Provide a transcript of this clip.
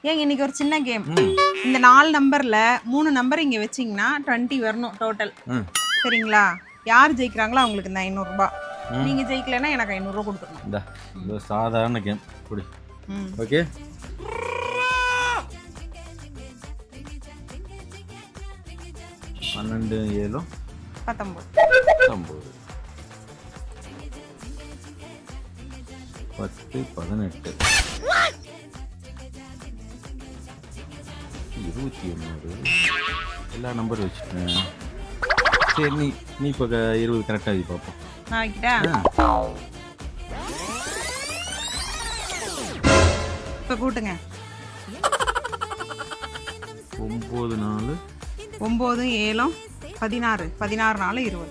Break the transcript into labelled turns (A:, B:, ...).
A: ஏங்க இன்னைக்கு ஒரு சின்ன கேம். இந்த 4 நம்பர்ல 3 நம்பர் இங்க வச்சீங்கன்னா 20 வரணும் டோட்டல். சரிங்களா? யார் ஜெயிக்கிறாங்களோ அவங்களுக்கு இந்த 500 ரூபாய். நீங்க ஜெயிக்கலனா எனக்கு 500 ரூபாய் கொடுத்துடணும்.
B: இந்த இது சாதாரண கேம். குடி. ஓகே. பன்னெண்டு 7
A: 19
B: 10 18 21 எல்லா நம்பர் வச்சுட்டேன். சரி நீ இப்போ 20 கரெக்டாக இது பார்ப்போம்.
A: நான் வைக்கிட்டா? இப்போ கூட்டுங்க.
B: 9 4
A: 9 7 16 16 4 20.